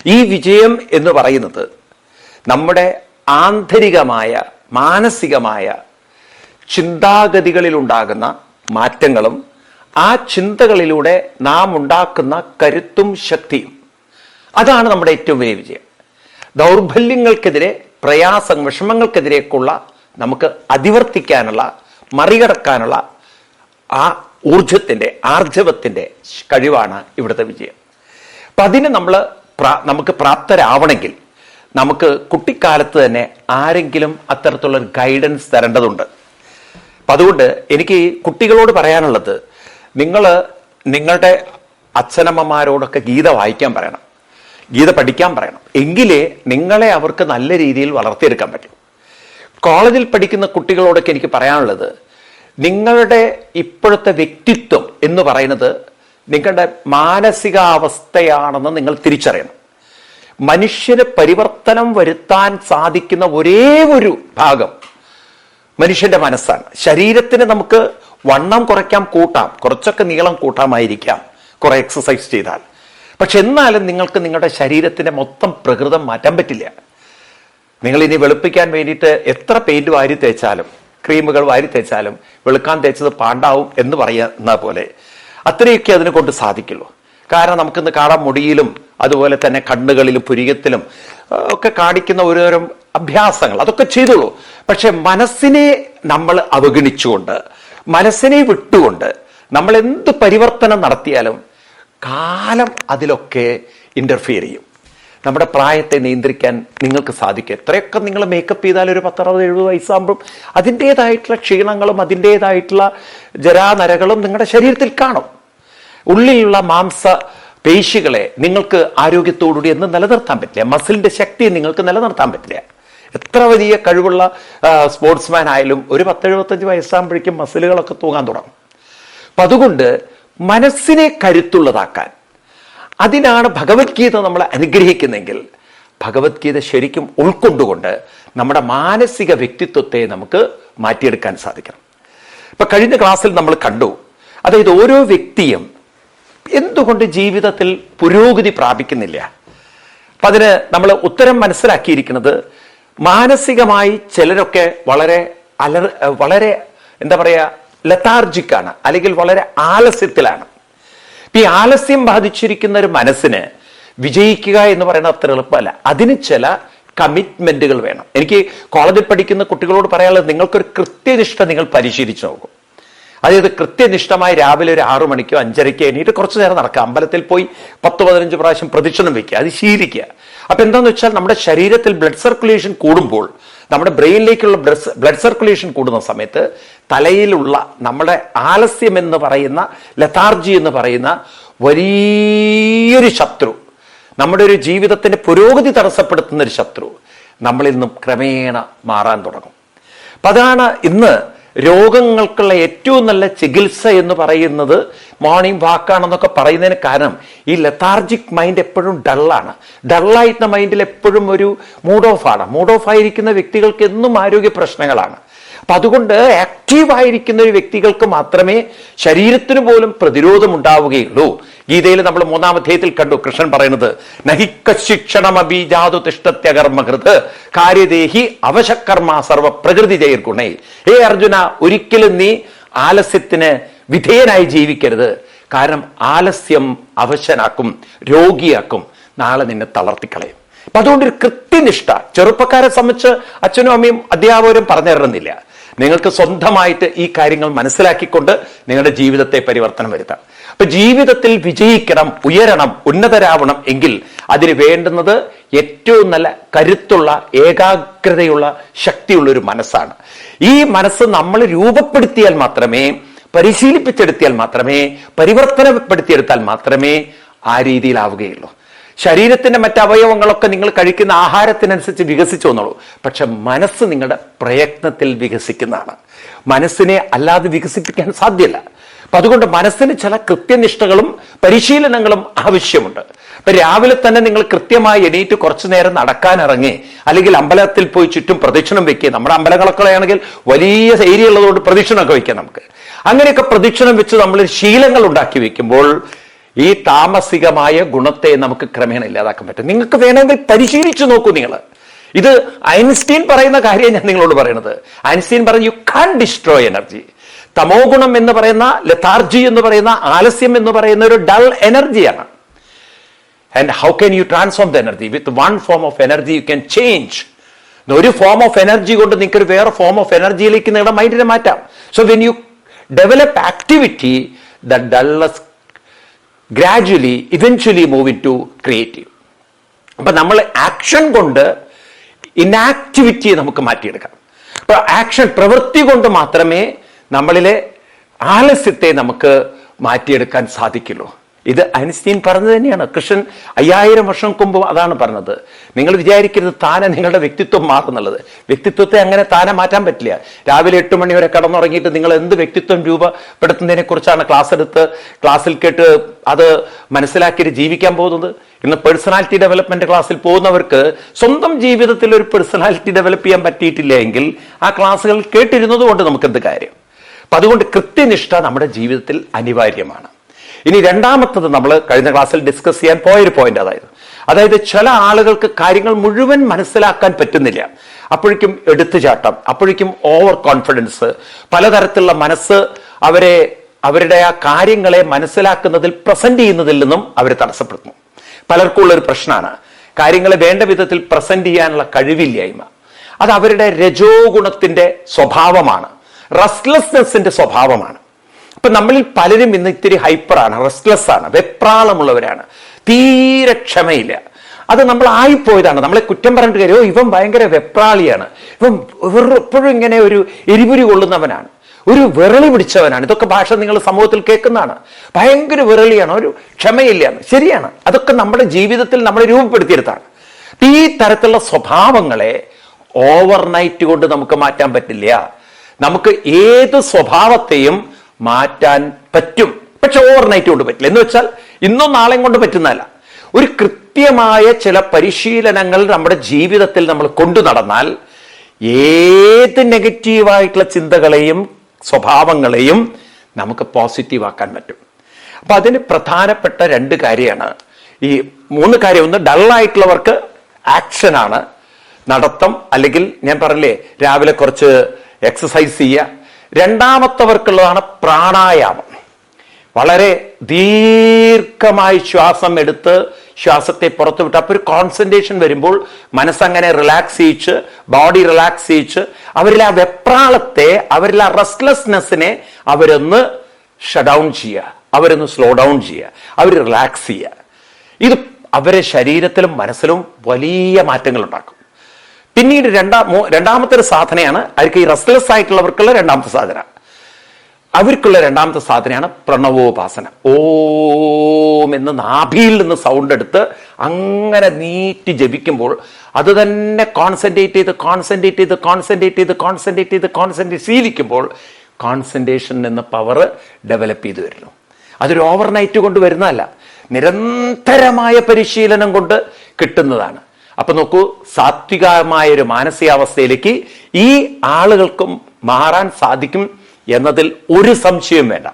ഈ വിജയം എന്ന് പറയുന്നത് നമ്മുടെ ആന്തരികമായ മാനസികമായ ചിന്താഗതികളിലുണ്ടാകുന്ന മാറ്റങ്ങളും ആ ചിന്തകളിലൂടെ നാം ഉണ്ടാക്കുന്ന കരുത്തും ശക്തിയും, അതാണ് നമ്മുടെ ഏറ്റവും വലിയ വിജയം. ദൗർബല്യങ്ങൾക്കെതിരെ, വിഷമങ്ങൾക്കെതിരേക്കുള്ള നമുക്ക് അതിവർത്തിക്കാനുള്ള, മറികടക്കാനുള്ള ആ ഊർജത്തിന്റെ, ആർജവത്തിന്റെ കഴിവാണ് ഇവിടുത്തെ വിജയം. അപ്പൊ അതിന് നമുക്ക് പ്രാപ്തരാവണമെങ്കിൽ നമുക്ക് കുട്ടിക്കാലത്ത് തന്നെ ആരെങ്കിലും അത്തരത്തിലുള്ള ഗൈഡൻസ് തരേണ്ടതുണ്ട്. അപ്പൊ അതുകൊണ്ട് എനിക്ക് കുട്ടികളോട് പറയാനുള്ളത്, നിങ്ങളുടെ അച്ഛനമ്മമാരോടൊക്കെ ഗീത വായിക്കാൻ പറയണം, ഗീത പഠിക്കാൻ പറയണം. എങ്കിലേ നിങ്ങളെ അവർക്ക് നല്ല രീതിയിൽ വളർത്തിയെടുക്കാൻ പറ്റും. കോളേജിൽ പഠിക്കുന്ന കുട്ടികളോടൊക്കെ എനിക്ക് പറയാനുള്ളത്, നിങ്ങളുടെ ഇപ്പോഴത്തെ വ്യക്തിത്വം എന്ന് പറയുന്നത് നിങ്ങളുടെ മാനസികാവസ്ഥയാണെന്ന് നിങ്ങൾ തിരിച്ചറിയണം. മനുഷ്യന് പരിവർത്തനം വരുത്താൻ സാധിക്കുന്ന ഒരേ ഒരു ഭാഗം മനുഷ്യന്റെ മനസ്സാണ്. ശരീരത്തിന് നമുക്ക് വണ്ണം കുറയ്ക്കാം, കൂട്ടാം, കുറച്ചൊക്കെ നീളം കൂട്ടാമായിരിക്കാം കുറെ എക്സസൈസ് ചെയ്താൽ. പക്ഷെ എന്നാലും നിങ്ങൾക്ക് നിങ്ങളുടെ ശരീരത്തിന്റെ മൊത്തം പ്രകൃതം മാറ്റാൻ പറ്റില്ല. നിങ്ങൾ ഇനി വെളുപ്പിക്കാൻ വേണ്ടിയിട്ട് എത്ര പെയിന്റ് വാരി തേച്ചാലും, ക്രീമുകൾ വാരി തേച്ചാലും വെളുക്കാൻ തേച്ചത് പാണ്ടാവും എന്ന് പറയുന്ന പോലെ അത്രയൊക്കെ അതിനെ കൊണ്ട് സാധിക്കുള്ളൂ. കാരണം നമുക്കിന്ന് കാണാൻ മുടിയിലും അതുപോലെ തന്നെ കണ്ണുകളിലും പുരികത്തിലും ഒക്കെ കാണിക്കുന്ന ഓരോരോ അഭ്യാസങ്ങൾ, അതൊക്കെ ചെയ്തോളൂ. പക്ഷെ മനസ്സിനെ നമ്മൾ അവഗണിച്ചുകൊണ്ട്, മനസ്സിനെ വിട്ടുകൊണ്ട് നമ്മൾ എന്ത് പരിവർത്തനം നടത്തിയാലും കാലം അതിലൊക്കെ ഇന്റർഫിയർ ചെയ്യും. നമ്മുടെ പ്രായത്തെ നിയന്ത്രിക്കാൻ നിങ്ങൾക്ക് സാധിക്കും. എത്രയൊക്കെ നിങ്ങൾ മേക്കപ്പ് ചെയ്താൽ ഒരു 10-60-70 വയസ്സാകുമ്പോൾ അതിൻ്റെതായിട്ടുള്ള ക്ഷീണങ്ങളും അതിൻ്റെതായിട്ടുള്ള ജരാനരകളും നിങ്ങളുടെ ശരീരത്തിൽ കാണും. ഉള്ളിലുള്ള മാംസ പേശികളെ നിങ്ങൾക്ക് ആരോഗ്യത്തോടുകൂടി എന്ന് നിലനിർത്താൻ പറ്റില്ല. മസിലിന്റെ ശക്തിയെ നിങ്ങൾക്ക് നിലനിർത്താൻ പറ്റില്ല. എത്ര വലിയ കഴിവുള്ള സ്പോർട്സ്മാൻ ആയാലും ഒരു 10-75 വയസ്സാകുമ്പോഴേക്കും മസിലുകളൊക്കെ തൂങ്ങാൻ തുടങ്ങും. അപ്പൊ അതുകൊണ്ട് മനസ്സിനെ കരുത്തുള്ളതാക്കാൻ, അതിനാണ് ഭഗവത്ഗീത നമ്മളെ അനുഗ്രഹിക്കുന്നെങ്കിൽ ഭഗവത്ഗീത ശരിക്കും ഉൾക്കൊണ്ടുകൊണ്ട് നമ്മുടെ മാനസിക വ്യക്തിത്വത്തെ നമുക്ക് മാറ്റിയെടുക്കാൻ സാധിക്കണം. ഇപ്പൊ കഴിഞ്ഞ ക്ലാസ്സിൽ നമ്മൾ കണ്ടു, അതായത് ഓരോ വ്യക്തിയും എന്തുകൊണ്ട് ജീവിതത്തിൽ പുരോഗതി പ്രാപിക്കുന്നില്ല. അപ്പൊ അതിന് നമ്മൾ ഉത്തരം മനസ്സിലാക്കിയിരിക്കുന്നത്, മാനസികമായി ചിലരൊക്കെ വളരെ എന്താ പറയാ ലതാർജിക്കാണ്, അല്ലെങ്കിൽ വളരെ ആലസ്യത്തിലാണ്. ഈ ആലസ്യം ബാധിച്ചിരിക്കുന്ന ഒരു മനസ്സിന് വിജയിക്കുക എന്ന് പറയുന്നത് അത്ര എളുപ്പമല്ല. അതിന് ചില കമ്മിറ്റ്മെന്റുകൾ വേണം. എനിക്ക് കോളേജിൽ പഠിക്കുന്ന കുട്ടികളോട് പറയാനുള്ളത്, നിങ്ങൾക്കൊരു കൃത്യനിഷ്ഠ നിങ്ങൾ പരിശീലിച്ചു നോക്കും. അതായത് കൃത്യനിഷ്ഠമായി രാവിലെ ഒരു 6 മണിക്കോ 5:30 എണീറ്റ് കുറച്ചു നേരം നടക്കുക, അമ്പലത്തിൽ പോയി 10-15 പ്രാവശ്യം പ്രദക്ഷിണം വെക്കുക, അത് ശീലിക്കുക. അപ്പൊ എന്താന്ന് വെച്ചാൽ നമ്മുടെ ശരീരത്തിൽ ബ്ലഡ് സർക്കുലേഷൻ കൂടുമ്പോൾ, നമ്മുടെ ബ്രെയിനിലേക്കുള്ള ബ്ലഡ് സർക്കുലേഷൻ കൂടുന്ന സമയത്ത് തലയിലുള്ള നമ്മുടെ ആലസ്യം എന്ന് പറയുന്ന, ലതാർജി എന്ന് പറയുന്ന വലിയൊരു ശത്രു, നമ്മുടെ ഒരു ജീവിതത്തിന്റെ പുരോഗതി തടസ്സപ്പെടുത്തുന്ന ഒരു ശത്രു നമ്മളിൽ നിന്നും ക്രമേണ മാറാൻ തുടങ്ങും. അപ്പൊ അതാണ് ഇന്ന് രോഗങ്ങൾക്കുള്ള ഏറ്റവും നല്ല ചികിത്സ എന്ന് പറയുന്നത് മോർണിംഗ് വാക്കാണെന്നൊക്കെ പറയുന്നതിന് കാരണം, ഈ ലതാർജിക് മൈൻഡ് എപ്പോഴും ഡള്ളാണ്. ഡള്ളായിട്ടുള്ള മൈൻഡിൽ എപ്പോഴും ഒരു മൂഡ് ഓഫ് ആയിരിക്കുന്ന വ്യക്തികൾക്ക് എന്നും ആരോഗ്യ പ്രശ്നങ്ങളാണ്. അപ്പൊ അതുകൊണ്ട് ആക്റ്റീവായിരിക്കുന്ന ഒരു വ്യക്തികൾക്ക് മാത്രമേ ശരീരത്തിന് പോലും പ്രതിരോധം ഉണ്ടാവുകയുള്ളൂ. ഗീതയിൽ നമ്മൾ 3-ാം അധ്യായത്തിൽ കണ്ടു കൃഷ്ണൻ പറയുന്നത്, നഹിക്കശിക്ഷണമബീജാതു തിഷ്ടത്യകർമ്മകൃത് കാര്യദേഹി അവശകർമ്മ സർവ പ്രകൃതി ജയർഗുണേ. ഹേ അർജുന, ഒരിക്കലും നീ ആലസ്യത്തിന് വിധേയനായി ജീവിക്കരുത്. കാരണം ആലസ്യം അവശനാക്കും, രോഗിയാക്കും, നാളെ നിന്നെ തളർത്തിക്കളയും. അപ്പൊ അതുകൊണ്ടൊരു കൃത്യനിഷ്ഠ ചെറുപ്പക്കാരെ സംബന്ധിച്ച് അച്ഛനും അമ്മയും അധ്യാപകരും പറഞ്ഞു തരുന്നില്ല. നിങ്ങൾക്ക് സ്വന്തമായിട്ട് ഈ കാര്യങ്ങൾ മനസ്സിലാക്കിക്കൊണ്ട് നിങ്ങളുടെ ജീവിതത്തെ പരിവർത്തനം വരുത്താം. അപ്പൊ ജീവിതത്തിൽ വിജയിക്കണം, ഉയരണം, ഉന്നതരാവണം എങ്കിൽ അതിന് വേണ്ടുന്നത് ഏറ്റവും നല്ല കരുത്തുള്ള, ഏകാഗ്രതയുള്ള, ശക്തിയുള്ള ഒരു മനസ്സാണ്. ഈ മനസ്സ് നമ്മൾ രൂപപ്പെടുത്തിയാൽ മാത്രമേ, പരിശീലിപ്പിച്ചെടുത്തിയാൽ മാത്രമേ, പരിവർത്തനപ്പെടുത്തിയെടുത്താൽ മാത്രമേ ആ രീതിയിലാവുകയുള്ളൂ. ശരീരത്തിന്റെ മറ്റ് അവയവങ്ങളൊക്കെ നിങ്ങൾ കഴിക്കുന്ന ആഹാരത്തിനനുസരിച്ച് വികസിച്ചു വന്നോളൂ. പക്ഷെ മനസ്സ് നിങ്ങളുടെ പ്രയത്നത്തിൽ വികസിക്കുന്നതാണ്. മനസ്സിനെ അല്ലാതെ വികസിപ്പിക്കാൻ സാധ്യമല്ല. അപ്പൊ അതുകൊണ്ട് മനസ്സിന് ചില കൃത്യനിഷ്ഠകളും പരിശീലനങ്ങളും ആവശ്യമുണ്ട്. അപ്പൊ രാവിലെ തന്നെ നിങ്ങൾ കൃത്യമായി എണീറ്റ് കുറച്ചു നേരം നടക്കാൻ ഇറങ്ങി, അല്ലെങ്കിൽ അമ്പലത്തിൽ പോയി ചുറ്റും പ്രദക്ഷിണം വെക്കുക. നമ്മുടെ അമ്പലങ്ങളൊക്കെ ആണെങ്കിൽ വലിയ ഏരിയ ഉള്ളതുകൊണ്ട് പ്രദക്ഷിണമൊക്കെ വെക്കാം നമുക്ക്. അങ്ങനെയൊക്കെ പ്രദക്ഷിണം വെച്ച് നമ്മൾ ശീലങ്ങൾ ഉണ്ടാക്കി വെക്കുമ്പോൾ ഈ താമസികമായ ഗുണത്തെ നമുക്ക് ക്രമേണ ഇല്ലാതാക്കാൻ പറ്റും. നിങ്ങൾക്ക് വേണമെങ്കിൽ പരിശീലിച്ചു നോക്കൂ. നിങ്ങൾ ഇത് ഐൻസ്റ്റീൻ പറയുന്ന കാര്യം ഞാൻ നിങ്ങളോട് പറയുന്നത്. ഐൻസ്റ്റീൻ പറഞ്ഞു യു കാൻ ഡിസ്ട്രോയ് എനർജി. തമോ ഗുണം എന്ന് പറയുന്ന ലെഥാർജി എന്ന് പറയുന്ന ആലസ്യം എന്ന് പറയുന്ന ഒരു ഡൾ എനർജിയാണ്. And how can you transform the energy? With one form of energy you can change. ഒരു ഫോം ഓഫ് എനർജി കൊണ്ട് നിങ്ങൾക്ക് ഒരു വേറെ ഫോം ഓഫ് എനർജിയിലേക്ക് നിങ്ങളുടെ മൈൻഡിനെ മാറ്റാം. So when you develop activity, the dullness gradually eventually move into creative. അപ്പൊ നമ്മൾ ആക്ഷൻ കൊണ്ട് ഇനാക്ടിവിറ്റിയെ നമുക്ക് മാറ്റിയെടുക്കാം. അപ്പൊ ആക്ഷൻ, പ്രവൃത്തി കൊണ്ട് മാത്രമേ നമ്മളിലെ ആലസ്യത്തെ നമുക്ക് മാറ്റിയെടുക്കാൻ സാധിക്കുള്ളൂ. ഇത് ഐൻസ്റ്റീൻ പറഞ്ഞത് തന്നെയാണ്. കൃഷ്ണൻ 5000 വർഷം മുമ്പ് അതാണ് പറഞ്ഞത്. നിങ്ങൾ വിചാരിക്കരുത് താനെ നിങ്ങളുടെ വ്യക്തിത്വം മാറുന്നുള്ളത്. വ്യക്തിത്വത്തെ അങ്ങനെ താനെ മാറ്റാൻ പറ്റില്ല. രാവിലെ 8 മണി വരെ കടന്നുറങ്ങിയിട്ട് നിങ്ങൾ എന്ത് വ്യക്തിത്വം രൂപപ്പെടുത്തുന്നതിനെ കുറിച്ചാണ് ക്ലാസ്സിൽ കേട്ട് അത് മനസ്സിലാക്കിയിട്ട് ജീവിക്കാൻ പോകുന്നത്. ഇന്ന് പേഴ്സണാലിറ്റി ഡെവലപ്മെന്റ് ക്ലാസ്സിൽ പോകുന്നവർക്ക് സ്വന്തം ജീവിതത്തിൽ ഒരു പേഴ്സണാലിറ്റി ഡെവലപ്പ് ചെയ്യാൻ പറ്റിയിട്ടില്ല എങ്കിൽ ആ ക്ലാസ്സുകൾ കേട്ടിരുന്നത് കൊണ്ട് നമുക്കെന്ത് കാര്യം? അപ്പൊ അതുകൊണ്ട് കൃത്യനിഷ്ഠ നമ്മുടെ ജീവിതത്തിൽ അനിവാര്യമാണ്. ഇനി രണ്ടാമത്തത് നമ്മൾ കഴിഞ്ഞ ക്ലാസ്സിൽ ഡിസ്കസ് ചെയ്യാൻ പോയൊരു പോയിന്റ് അതായത് ചില ആളുകൾക്ക് കാര്യങ്ങൾ മുഴുവൻ മനസ്സിലാക്കാൻ പറ്റുന്നില്ല. അപ്പോഴേക്കും എടുത്തുചാട്ടം, അപ്പോഴേക്കും ഓവർ കോൺഫിഡൻസ്, പലതരത്തിലുള്ള മനസ്സ് അവരുടെ ആ കാര്യങ്ങളെ മനസ്സിലാക്കുന്നതിൽ പ്രസന്റ് ചെയ്യുന്നതിൽ നിന്നും അവർ തടസ്സപ്പെടുത്തുന്നു. പലർക്കും ഉള്ളൊരു പ്രശ്നമാണ് കാര്യങ്ങളെ വേണ്ട വിധത്തിൽ പ്രസന്റ് ചെയ്യാനുള്ള കഴിവില്ലായ്മ. അത് അവരുടെ രജോ ഗുണത്തിന്റെ സ്വഭാവമാണ്, റെസ്റ്റ്ലെസ്നെസിന്റെ സ്വഭാവമാണ്. അപ്പൊ നമ്മളിൽ പലരും ഇന്ന് ഇത്തിരി ഹൈപ്പറാണ്, റെസ്റ്റ്ലെസ് ആണ്, വെപ്രാളമുള്ളവരാണ്, തീരെ ക്ഷമയില്ല. അത് നമ്മൾ ആയിപ്പോയതാണ്. നമ്മളെ കുറ്റം പറഞ്ഞിട്ട് കാര്യമോ ഇവൻ ഭയങ്കര വെപ്രാളിയാണ്, ഇവൻ എപ്പോഴും ഇങ്ങനെ ഒരു എരിപുരി കൊള്ളുന്നവനാണ്, ഒരു വിരളി പിടിച്ചവനാണ്. ഇതൊക്കെ ഭാഷ നിങ്ങൾ സമൂഹത്തിൽ കേൾക്കുന്നതാണ്. ഭയങ്കര വിരളിയാണ്, ഒരു ക്ഷമയില്ലാണ്. ശരിയാണ്, അതൊക്കെ നമ്മുടെ ജീവിതത്തിൽ നമ്മൾ രൂപപ്പെടുത്തിയെടുത്താണ്. ഈ തരത്തിലുള്ള സ്വഭാവങ്ങളെ ഓവർനൈറ്റ് കൊണ്ട് നമുക്ക് മാറ്റാൻ പറ്റില്ല. നമുക്ക് ഏത് സ്വഭാവത്തെയും മാറ്റാൻ പറ്റും, പക്ഷെ ഓവർനൈറ്റ് കൊണ്ട് പറ്റില്ല. എന്ന് വെച്ചാൽ ഇന്നും നാളെയും കൊണ്ട് പറ്റുന്നതല്ല. ഒരു കൃത്യമായ ചില പരിശീലനങ്ങൾ നമ്മുടെ ജീവിതത്തിൽ നമ്മൾ കൊണ്ടു നടന്നാൽ ഏത് നെഗറ്റീവായിട്ടുള്ള ചിന്തകളെയും സ്വഭാവങ്ങളെയും നമുക്ക് പോസിറ്റീവ് ആക്കാൻ പറ്റും. അപ്പൊ അതിന് പ്രധാനപ്പെട്ട 2 കാര്യമാണ്. ഈ 3 കാര്യം. ഒന്ന്, ഡള്ളായിട്ടുള്ളവർക്ക് ആക്ഷനാണ്, നടത്തം, അല്ലെങ്കിൽ ഞാൻ പറഞ്ഞില്ലേ രാവിലെ കുറച്ച് എക്സസൈസ് ചെയ്യുക. രണ്ടാമത്തവർക്കുള്ളതാണ് പ്രാണായാമം. വളരെ ദീർഘമായി ശ്വാസം എടുത്ത് ശ്വാസത്തെ പുറത്തു വിട്ട് അപ്പൊ ഒരു കോൺസെൻട്രേഷൻ വരുമ്പോൾ മനസ്സങ്ങനെ റിലാക്സ് ചെയ്യിച്ച്, ബോഡി റിലാക്സ് ചെയ്യിച്ച് അവരിൽ ആ വെപ്രാളത്തെ, അവരിൽ ആ റെസ്റ്റ്ലെസ്നെസ്സിനെ അവരൊന്ന് ഷട്ട് ഡൗൺ ചെയ്യുക, അവരൊന്ന് സ്ലോ ഡൗൺ ചെയ്യുക, അവർ റിലാക്സ് ചെയ്യുക. ഇത് അവരെ ശരീരത്തിലും മനസ്സിലും വലിയ മാറ്റങ്ങൾ ഉണ്ടാക്കും. പിന്നീട് രണ്ടാമത്തെ ഒരു സാധനയാണ് അവർക്ക് ഈ റെസ്റ്റ്ലെസ് ആയിട്ടുള്ളവർക്കുള്ള രണ്ടാമത്തെ സാധന. അവർക്കുള്ള രണ്ടാമത്തെ സാധനയാണ് പ്രണവോപാസന. ഓം എന്ന് നാഭിയിൽ നിന്ന് സൗണ്ട് എടുത്ത് അങ്ങനെ നീട്ടി ജപിക്കുമ്പോൾ അത് തന്നെ കോൺസെൻട്രേറ്റ് ചെയ്ത് ശീലിക്കുമ്പോൾ കോൺസെൻട്രേഷൻ എന്ന പവർ ഡെവലപ്പ് ചെയ്ത് വരുന്നു. അതൊരു ഓവർനൈറ്റ് കൊണ്ട് വരുന്നതല്ല, നിരന്തരമായ പരിശീലനം കൊണ്ട് കിട്ടുന്നതാണ്. അപ്പൊ നോക്കൂ, സാത്വികമായ ഒരു മാനസികാവസ്ഥയിലേക്ക് ഈ ആളുകൾക്കും മാറാൻ സാധിക്കും എന്നതിൽ ഒരു സംശയവും വേണ്ട.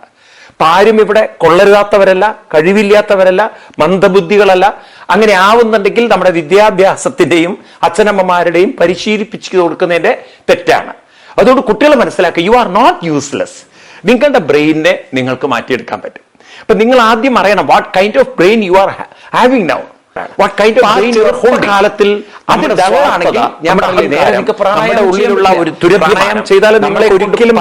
അപ്പൊ ആരും ഇവിടെ കൊള്ളരുതാത്തവരല്ല, കഴിവില്ലാത്തവരല്ല, മന്ദബുദ്ധികളല്ല. അങ്ങനെ ആവുന്നുണ്ടെങ്കിൽ നമ്മുടെ വിദ്യാഭ്യാസത്തിന്റെയും അച്ഛനമ്മമാരുടെയും പരിശീലിപ്പിച്ചു കൊടുക്കുന്നതിന്റെ തെറ്റാണ്. അതുകൊണ്ട് കുട്ടികൾ മനസ്സിലാക്കുക, യു ആർ നോട്ട് യൂസ്ലെസ്. നിങ്ങളുടെ ബ്രെയിനിനെ നിങ്ങൾക്ക് മാറ്റിയെടുക്കാൻ പറ്റും. അപ്പൊ നിങ്ങൾ ആദ്യം അറിയണം what kind of brain you are having now. കാലത്തിൽ ഉള്ളിലുള്ള ഒരു പ്രാണായാമം ചെയ്താലും നിങ്ങളെ ഒരിക്കലും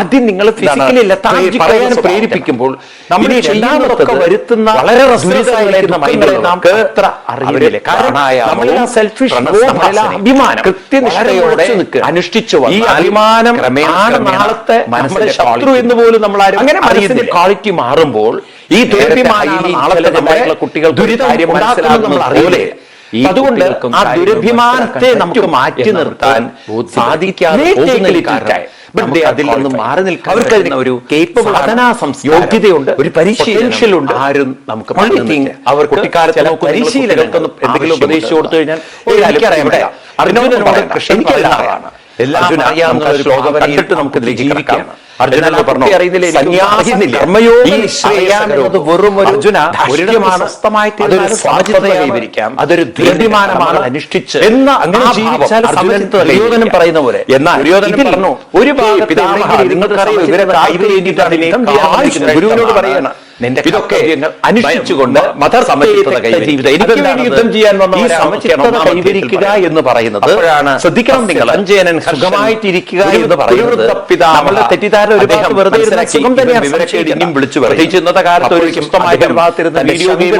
ആദ്യം നിങ്ങൾ ഫിസിക്കലി പറയാൻ പ്രേരിപ്പിക്കുമ്പോൾ നമ്മൾ ചെയ്യുന്നതൊക്കെ വരുത്തുന്ന വളരെ അഭിമാനം കൃത്യനിഷ്ഠയോടെ അനുഷ്ഠിച്ചു. ഈ അഭിമാനം നാളത്തെ മനസ്സിലെ ശത്രു എന്ന് പോലും നമ്മൾ അങ്ങനെ മനസ്സിന്റെ ക്വാളിറ്റി മാറുമ്പോൾ ഈ നാളത്തെ കുട്ടികൾ അറിയില്ലേ. അതുകൊണ്ട് ആ ദുരഭിമാനത്തെ നമുക്ക് മാറ്റി നിർത്താൻ സാധിക്കാതെ അതിൽ നിന്ന് മാറി നിൽക്കാൻ അവർക്ക് ഒരു യോഗ്യതയുണ്ട്, ഒരു പരിശീലനമുണ്ട്. ആരും നമുക്ക് അവർ കുട്ടിക്കാലത്ത് പരിശീലനങ്ങൾക്കൊന്നും എന്തെങ്കിലും ഉപദേശിച്ചു കൊടുത്തു കഴിഞ്ഞാൽ അറിയാവുന്ന ശ്ലോകം കണ്ടിട്ട് നമുക്ക് ജീവിക്കാം. അർജുനനോട് പറഞ്ഞു അതൊരു ധീരമാനമാണ് അനുഷ്ഠിച്ച് എന്ന് അങ്ങനെ ജീവിച്ചാൽ ദുര്യോധനൻ പറയുന്ന പോലെ. എന്നാൽ ദുര്യോധനൻ പറഞ്ഞു ഒരു ഗുരുവിനോട് പറയണം ഇതൊക്കെ അനുഷ്ഠിച്ചുകൊണ്ട് യുദ്ധം ചെയ്യാൻ കൈവരിക്കുക എന്ന് പറയുന്നത് ശ്രദ്ധിക്കണം. നിങ്ങൾ സഞ്ജയനൻ സുഖമായിട്ടിരിക്കുക എന്ന് പറയുന്നത് നമ്മളുടെ തെറ്റിദ്ധാരണ ഒരു വെറുതെ സുഖം തന്നെയാണ് വിളിച്ചു പ്രത്യേകിച്ച് ഇന്നത്തെ കാലത്ത് ഒരു സ്വസ്ഥമായ ഭാഗത്തിരുന്ന് വീഡിയോ ഗെയിം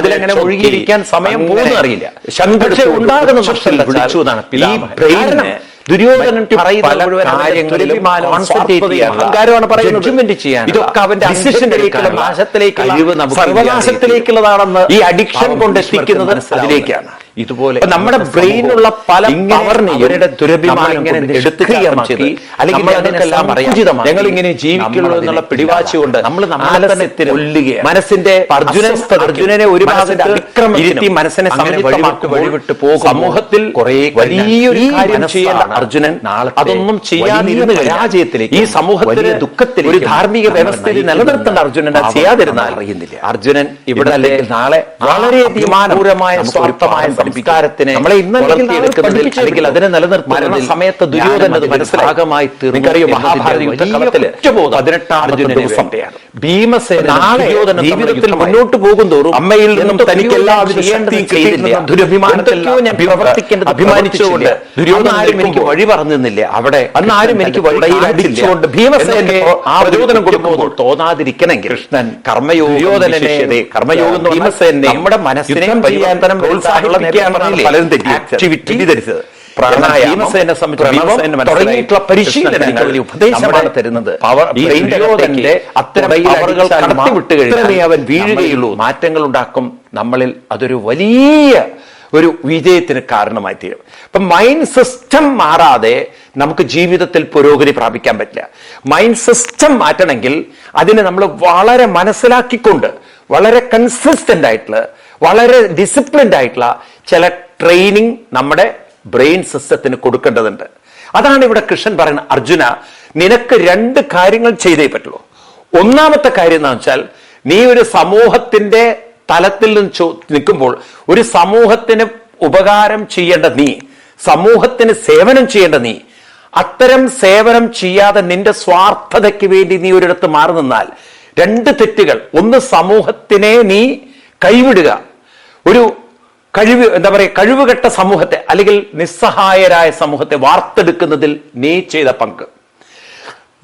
അതിലെങ്ങനെ ഒഴുകിയിരിക്കാൻ സമയം പോകുന്ന അറിയില്ല. പക്ഷേ ഉണ്ടാകുന്ന നഷ്ടം വിളിച്ചു എന്നാണ് ഈ ബ്രെയിനിന് ദുര്യോധനൻ അഹങ്കാരമാണ് പറയുന്നത്. ഇതൊക്കെ അവന്റെ സർവനാശത്തിലേക്കുള്ളതാണെന്ന് ഈ അഡിക്ഷൻ കൊണ്ട് എത്തിക്കുന്നത് അതിലേക്കാണ്. ഇതുപോലെ നമ്മുടെ ബ്രെയിനുള്ള പല അവരുടെ ദുരഭിമാനം അല്ലെങ്കിൽ ഞങ്ങൾ ഇങ്ങനെ ജീവിക്കുള്ളൂ എന്നുള്ള പിടിവാശി കൊണ്ട് നമ്മൾ മനസ്സിന്റെ അർജുനനെ ഒരു ഇരുത്തി മനസ്സിനെ വഴിവിട്ട് പോകും. സമൂഹത്തിൽ കുറെ വലിയൊരു കാര്യം ചെയ്യേണ്ട അർജുനൻ അതൊന്നും ചെയ്യാതിരുന്ന രാജ്യത്തിലേക്ക് ഈ സമൂഹത്തിലെ ദുഃഖത്തിൽ ഒരു ധാർമ്മിക വ്യവസ്ഥയിൽ നിലനിർത്തേണ്ട അർജുനൻ ചെയ്യാതിരുന്നാൽ അറിയുന്നില്ല. അർജുനൻ ഇവിടെ അല്ലെങ്കിൽ നാളെ വളരെ തീരുമാനപൂർവമായ സ്വാർത്ഥമായ സംസ്കാരത്തിനെ നമ്മളെ അല്ലെങ്കിൽ അതിനെ നിലനിർത്തുന്ന സമയത്ത് ദുര്യോധനത് മനസ്സിലാകമായി തീർന്നറിയോ. മഹാഭാരത യുദ്ധത്തിൽ 18 ദിവസം ഭീമസേന നാളെ ജീവിതത്തിൽ മുന്നോട്ട് പോകും തോറും അമ്മയിൽ നിന്നും തനിക്ക് എല്ലാവിധ പ്രവർത്തിക്കേണ്ടത് അഭിമാനിച്ചുകൊണ്ട് ദുര്യോധനാരും എനിക്ക് വഴി പറഞ്ഞില്ല. അവിടെ അന്നാരും എനിക്ക് വഴിയിൽ അടിച്ചുകൊണ്ട് ഭീമസേന ആ പ്രചോദനം കൊടുക്കുമ്പോൾ തോന്നാതിരിക്കണമെങ്കിൽ കൃഷ്ണൻ കർമ്മയോഗോധനെ കർമ്മയോഗം ഭീമസേനെ നമ്മുടെ മനസ്സിനെ പരിവർത്തനം പലരും തെറ്റിദ്ധരിച്ചത് തുടങ്ങിയിട്ടുള്ള പരിശീലനം ഉപദേശമാണ് തരുന്നത്. അവൻ വീഴുകയുള്ളൂ, മാറ്റങ്ങൾ ഉണ്ടാക്കും നമ്മളിൽ. അതൊരു വലിയ ഒരു വിജയത്തിന് കാരണമായി തീരും. ഇപ്പൊ മൈൻഡ് സിസ്റ്റം മാറാതെ നമുക്ക് ജീവിതത്തിൽ പുരോഗതി പ്രാപിക്കാൻ പറ്റില്ല. മൈൻഡ് സിസ്റ്റം മാറ്റണമെങ്കിൽ അതിനെ നമ്മൾ വളരെ മനസ്സിലാക്കിക്കൊണ്ട് വളരെ കൺസിസ്റ്റന്റ് ആയിട്ടുള്ള വളരെ ഡിസിപ്ലിൻഡ് ആയിട്ടുള്ള ചില ട്രെയിനിങ് നമ്മുടെ ബ്രെയിൻ സിസ്റ്റത്തിന് കൊടുക്കേണ്ടതുണ്ട്. അതാണ് ഇവിടെ കൃഷ്ണൻ പറയുന്നത്, അർജുന നിനക്ക് 2 കാര്യങ്ങൾ ചെയ്തേ പറ്റുള്ളൂ. ഒന്നാമത്തെ കാര്യം എന്താ വെച്ചാൽ നീ ഒരു സമൂഹത്തിന്റെ തലത്തിൽ നിന്ന് നിൽക്കുമ്പോൾ ഒരു സമൂഹത്തിന് ഉപകാരം ചെയ്യേണ്ട നീ, സമൂഹത്തിന് സേവനം ചെയ്യേണ്ട നീ, അത്തരം സേവനം ചെയ്യാതെ നിന്റെ സ്വാർത്ഥതയ്ക്ക് വേണ്ടി നീ ഒരിടത്ത് മാറി നിന്നാൽ 2 തെറ്റുകൾ. ഒന്ന്, സമൂഹത്തിനെ നീ കൈവിടുക. ഒരു കഴിവുകെട്ട സമൂഹത്തെ അല്ലെങ്കിൽ നിസ്സഹായരായ സമൂഹത്തെ വാർത്തെടുക്കുന്നതിൽ നീ ചെയ്ത പങ്ക്.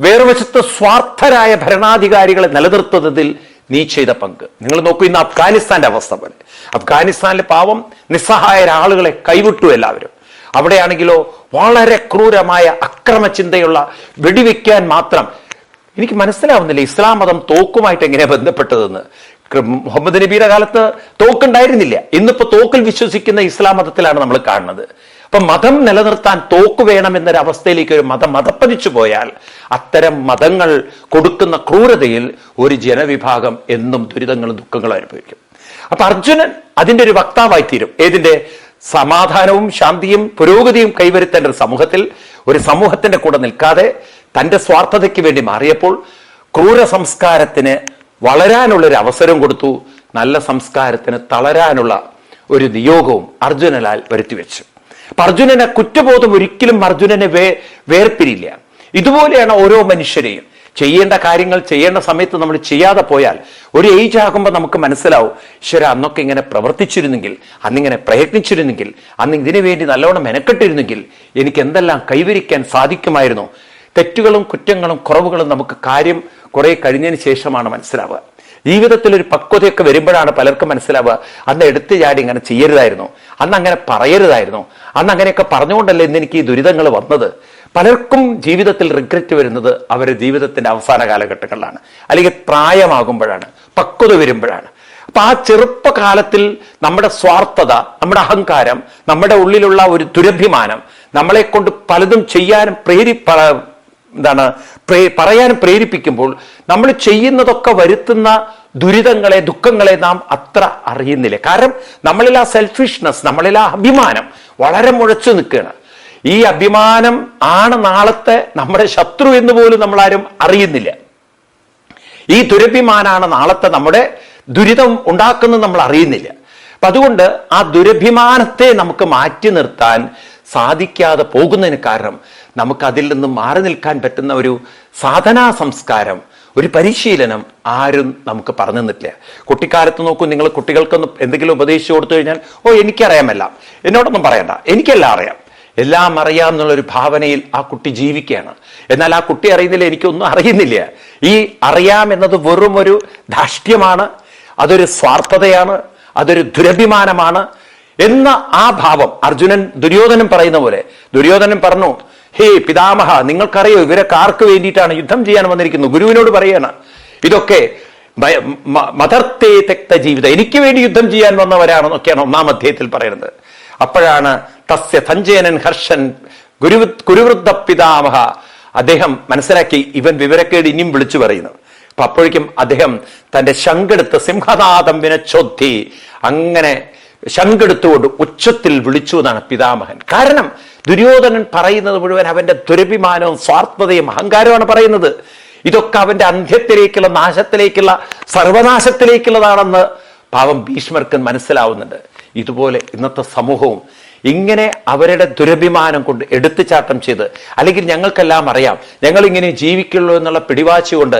വേറുവശത്ത് സ്വാർത്ഥരായ ഭരണാധികാരികളെ നിലനിർത്തുന്നതിൽ നീ ചെയ്ത പങ്ക്. നിങ്ങൾ നോക്കൂ, ഇന്ന് അഫ്ഗാനിസ്ഥാന്റെ അവസ്ഥ പോലെ. അഫ്ഗാനിസ്ഥാനിലെ പാവം നിസ്സഹായ ആളുകളെ കൈവിട്ടു എല്ലാവരും. അവിടെയാണെങ്കിലോ വളരെ ക്രൂരമായ അക്രമചിന്തയുള്ള വെടിവെക്കാൻ മാത്രം. എനിക്ക് മനസ്സിലാവുന്നില്ല ഇസ്ലാം മതം തോക്കുമായിട്ട് എങ്ങനെയാ ബന്ധപ്പെട്ടതെന്ന്. മുഹമ്മദ് നബിയുടെ കാലത്ത് തോക്കുണ്ടായിരുന്നില്ല. ഇന്നിപ്പോ തോക്കിൽ വിശ്വസിക്കുന്ന ഇസ്ലാം മതത്തിലാണ് നമ്മൾ കാണുന്നത്. അപ്പൊ മതം നിലനിർത്താൻ തോക്ക് വേണമെന്നൊരു അവസ്ഥയിലേക്ക് ഒരു മതം മതപ്പതിച്ചു പോയാൽ അത്തരം മതങ്ങൾ കൊടുക്കുന്ന ക്രൂരതയിൽ ഒരു ജനവിഭാഗം എന്നും ദുരിതങ്ങളും ദുഃഖങ്ങളും അനുഭവിക്കും. അപ്പൊ അർജുനൻ അതിന്റെ ഒരു വക്താവായി തീരും. ഏതിന്റെ? സമാധാനവും ശാന്തിയും പുരോഗതിയും കൈവരുത്തേണ്ട ഒരു സമൂഹത്തിൽ ഒരു സമൂഹത്തിന്റെ കൂടെ നിൽക്കാതെ തന്റെ സ്വാർത്ഥതയ്ക്ക് വേണ്ടി മാറിയപ്പോൾ ക്രൂര സംസ്കാരത്തിന് വളരാനുള്ള ഒരു അവസരം കൊടുത്തു, നല്ല സംസ്കാരത്തിന് തളരാനുള്ള ഒരു നിയോഗവും അർജുനനാൽ വരുത്തിവെച്ചു. അപ്പൊ അർജുനനെ കുറ്റബോധം ഒരിക്കലും അർജുനനെ വേർപിരിയില്ല. ഇതുപോലെയാണ് ഓരോ മനുഷ്യരെയും. ചെയ്യേണ്ട കാര്യങ്ങൾ ചെയ്യേണ്ട സമയത്ത് നമ്മൾ ചെയ്യാതെ പോയാൽ ഒരു ഏജ് ആകുമ്പോൾ നമുക്ക് മനസ്സിലാവും, ഈശ്വര അന്നൊക്കെ ഇങ്ങനെ പ്രവർത്തിച്ചിരുന്നെങ്കിൽ, അന്നിങ്ങനെ പ്രയത്നിച്ചിരുന്നെങ്കിൽ, അന്ന് ഇതിനു വേണ്ടി നല്ലോണം മെനക്കെട്ടിരുന്നെങ്കിൽ എനിക്ക് എന്തെല്ലാം കൈവരിക്കാൻ സാധിക്കുമായിരുന്നു. തെറ്റുകളും കുറ്റങ്ങളും കുറവുകളും നമുക്ക് കാര്യം കുറെ കഴിഞ്ഞതിന് ശേഷമാണ് മനസ്സിലാവുക. ജീവിതത്തിൽ ഒരു പക്വതയൊക്കെ വരുമ്പോഴാണ് പലർക്കും മനസ്സിലാവുക, അന്ന് എടുത്തു ചാടി ഇങ്ങനെ ചെയ്യരുതായിരുന്നു, അന്ന് അങ്ങനെ പറയരുതായിരുന്നു, അന്ന് അങ്ങനെയൊക്കെ പറഞ്ഞുകൊണ്ടല്ലേ ഇന്ന് എനിക്ക് ഈ ദുരിതങ്ങൾ വന്നത്. പലർക്കും ജീവിതത്തിൽ റിഗ്രറ്റ് വരുന്നത് അവരുടെ ജീവിതത്തിന്റെ അവസാന കാലഘട്ടങ്ങളിലാണ്, അല്ലെങ്കിൽ പ്രായമാകുമ്പോഴാണ്, പക്വത വരുമ്പോഴാണ്. അപ്പൊ ആ ചെറുപ്പകാലത്തിൽ നമ്മുടെ സ്വാർത്ഥത, നമ്മുടെ അഹങ്കാരം, നമ്മുടെ ഉള്ളിലുള്ള ഒരു ദുരഭിമാനം നമ്മളെ കൊണ്ട് പലതും ചെയ്യാനും പറയാനും പ്രേരിപ്പിക്കുമ്പോൾ നമ്മൾ ചെയ്യുന്നതൊക്കെ വരുത്തുന്ന ദുരിതങ്ങളെ, ദുഃഖങ്ങളെ നാം അത്ര അറിയുന്നില്ല. കാരണം നമ്മളിൽ ആ സെൽഫിഷ്നെസ്, നമ്മളിൽ ആ അഭിമാനം വളരെ മുഴച്ചു നിൽക്കുകയാണ്. ഈ അഭിമാനം ആണ് നാളത്തെ നമ്മുടെ ശത്രു എന്ന് പോലും നമ്മളാരും അറിയുന്നില്ല. ഈ ദുരഭിമാനാണ് നാളത്തെ നമ്മുടെ ദുരിതം ഉണ്ടാക്കുന്നത് നമ്മൾ അറിയുന്നില്ല. അപ്പൊ അതുകൊണ്ട് ആ ദുരഭിമാനത്തെ നമുക്ക് മാറ്റി നിർത്താൻ സാധിക്കാതെ പോകുന്നതിന് കാരണം നമുക്ക് അതിൽ നിന്നും മാറി നിൽക്കാൻ പറ്റുന്ന ഒരു സാധനാ സംസ്കാരം, ഒരു പരിശീലനം ആരും നമുക്ക് പറഞ്ഞു തന്നിട്ടില്ല. കുട്ടിക്കാലത്ത് നോക്കൂ, നിങ്ങൾ കുട്ടികൾക്കൊന്ന് എന്തെങ്കിലും ഉപദേശിച്ചു കൊടുത്തു കഴിഞ്ഞാൽ, ഓ എനിക്കറിയാമല്ല, എന്നോടൊന്നും പറയണ്ട, എനിക്കെല്ലാം അറിയാം, എല്ലാം അറിയാം എന്നുള്ളൊരു ഭാവനയിൽ ആ കുട്ടി ജീവിക്കുകയാണ്. എന്നാൽ ആ കുട്ടി അറിയുന്നില്ല, എനിക്കൊന്നും അറിയുന്നില്ല. ഈ അറിയാം എന്നത് വെറും ഒരു ധാർഷ്ട്യമാണ്, അതൊരു സ്വാർത്ഥതയാണ്, അതൊരു ദുരഭിമാനമാണ് എന്ന ആ ഭാവം ദുര്യോധനൻ പറയുന്ന പോലെ, ദുര്യോധനൻ പറഞ്ഞു, ഹേ പിതാമഹ, നിങ്ങൾക്കറിയോ ഇവരൊക്കെ ആർക്ക് വേണ്ടിയിട്ടാണ് യുദ്ധം ചെയ്യാൻ വന്നിരിക്കുന്നത്? ഗുരുവിനോട് പറയാണ്, ഇതൊക്കെ മതർത്തേ തെക്ത ജീവിതം, എനിക്ക് വേണ്ടി യുദ്ധം ചെയ്യാൻ വന്നവരാണെന്നൊക്കെയാണ് 1-ാം അധ്യായത്തിൽ പറയുന്നത്. അപ്പോഴാണ് തസ്യ സഞ്ജയനൻ ഹർഷൻ കുരുവൃദ്ധ പിതാമഹ, അദ്ദേഹം മനസ്സിലാക്കി ഇവൻ വിവരക്കേട് ഇനിയും വിളിച്ചു പറയുന്നു. അപ്പൊ അപ്പോഴേക്കും അദ്ദേഹം തന്റെ ശങ്കെടുത്ത് സിംഹനാദം വിനച്ചൊദ്ധി, അങ്ങനെ ശങ്കെടുത്തുകൊണ്ട് ഉച്ചത്തിൽ വിളിച്ചു എന്നാണ് പിതാമഹൻ. കാരണം ദുര്യോധനൻ പറയുന്നത് മുഴുവൻ അവന്റെ ദുരഭിമാനവും സ്വാർത്ഥതയും അഹങ്കാരമാണ് പറയുന്നത്. ഇതൊക്കെ അവന്റെ അന്ത്യത്തിലേക്കുള്ള, നാശത്തിലേക്കുള്ള, സർവനാശത്തിലേക്കുള്ളതാണെന്ന് പാവം ഭീഷ്മർക്ക് മനസ്സിലാവുന്നുണ്ട്. ഇതുപോലെ ഇന്നത്തെ സമൂഹവും ഇങ്ങനെ അവരുടെ ദുരഭിമാനം കൊണ്ട് എടുത്തുചാട്ടം ചെയ്ത്, അല്ലെങ്കിൽ ഞങ്ങൾക്കെല്ലാം അറിയാം, ഞങ്ങൾ ഇങ്ങനെ ജീവിക്കുള്ളൂ എന്നുള്ള പിടിവാശി കൊണ്ട്